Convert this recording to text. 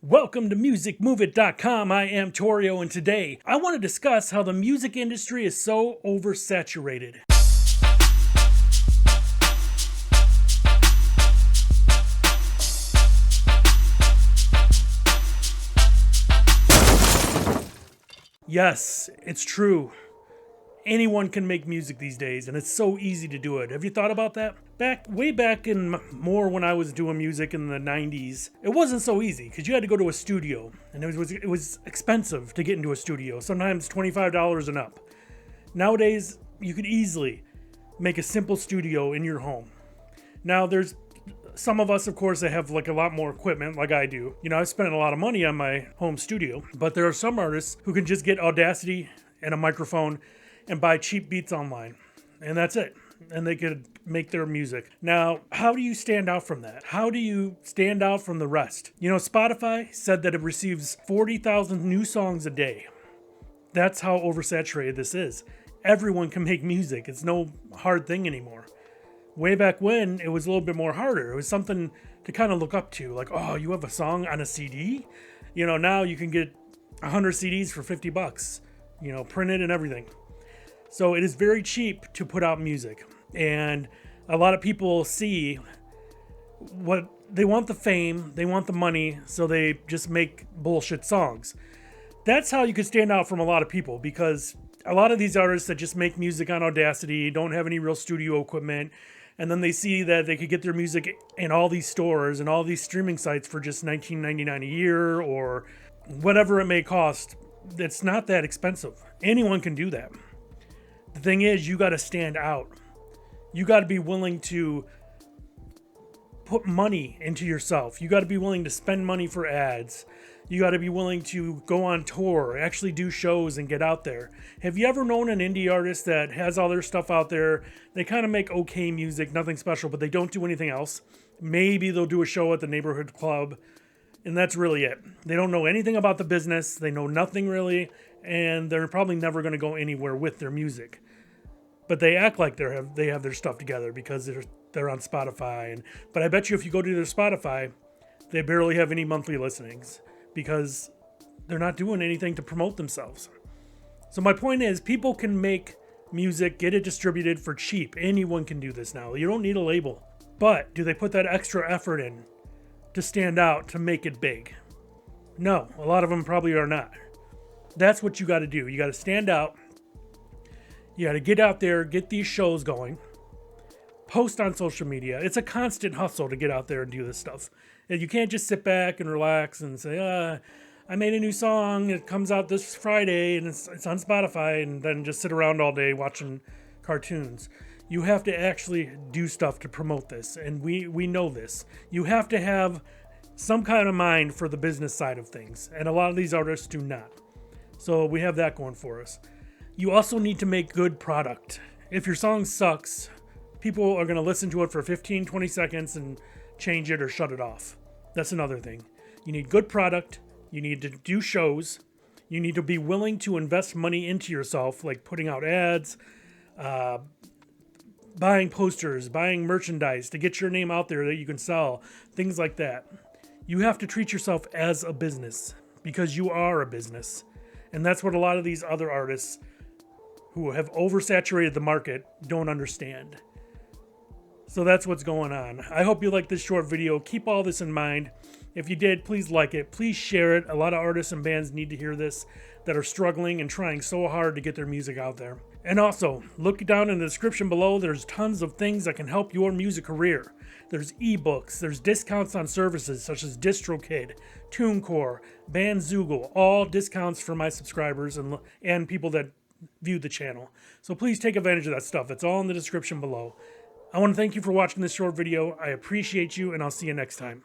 Welcome to musicmoveit.com. I am Torio, and today I want to discuss how the music industry is so oversaturated. Yes, it's true. Anyone can make music these days, and it's so easy to do it. Have you thought about that? Way back in more when I was doing music in the 90s, it wasn't so easy because you had to go to a studio, and it was expensive to get into a studio, sometimes $25 and up. Nowadays, you could easily make a simple studio in your home. Now, there's some of us, of course, that have like a lot more equipment like I do. You know, I've spent a lot of money on my home studio, but there are some artists who can just get Audacity and a microphone and buy cheap beats online. And that's it. And they could make their music. Now, how do you stand out from that? How do you stand out from the rest? You know, Spotify said that it receives 40,000 new songs a day. That's how oversaturated this is. Everyone can make music. It's no hard thing anymore. Way back when, it was a little bit more harder. It was something to kind of look up to. Like, oh, you have a song on a CD? You know, now you can get 100 CDs for $50. You know, printed and everything. So it is very cheap to put out music, and a lot of people see what they want: the fame, they want the money, so they just make bullshit songs. That's how you can stand out from a lot of people, because a lot of these artists that just make music on Audacity don't have any real studio equipment, and then they see that they could get their music in all these stores and all these streaming sites for just $19.99 a year or whatever it may cost. It's not that expensive. Anyone can do that. The thing is, you got to stand out. You got to be willing to put money into yourself. You got to be willing to spend money for ads. You got to be willing to go on tour, actually do shows and get out there. Have you ever known an indie artist that has all their stuff out there? They kind of make okay music, nothing special, but they don't do anything else. Maybe they'll do a show at the neighborhood club, and that's really it. They don't know anything about the business. They know nothing really, and they're probably never going to go anywhere with their music. But they act like they have their stuff together because they're on Spotify. But I bet you if you go to their Spotify, they barely have any monthly listenings because they're not doing anything to promote themselves. So my point is, people can make music, get it distributed for cheap. Anyone can do this now. You don't need a label. But do they put that extra effort in to stand out, to make it big? No, a lot of them probably are not. That's what you got to do. You got to stand out. You got to get out there, get these shows going, post on social media. It's a constant hustle to get out there and do this stuff. And you can't just sit back and relax and say, I made a new song. It comes out this Friday and it's on Spotify, and then just sit around all day watching cartoons. You have to actually do stuff to promote this. And we know this. You have to have some kind of mind for the business side of things. And a lot of these artists do not. So we have that going for us. You also need to make good product. If your song sucks, people are going to listen to it for 15, 20 seconds and change it or shut it off. That's another thing. You need good product. You need to do shows. You need to be willing to invest money into yourself, like putting out ads, buying posters, buying merchandise to get your name out there that you can sell, things like that. You have to treat yourself as a business because you are a business. And that's what a lot of these other artists who have oversaturated the market don't understand. So that's what's going on. I hope you liked this short video. Keep all this in mind. If you did, please like it. Please share it. A lot of artists and bands need to hear this that are struggling and trying so hard to get their music out there. And also, look down in the description below. There's tons of things that can help your music career. There's ebooks. There's discounts on services such as DistroKid, TuneCore, Bandzoogle. All discounts for my subscribers and people that view the channel. So please take advantage of that stuff. It's all in the description below. I want to thank you for watching this short video. I appreciate you, and I'll see you next time.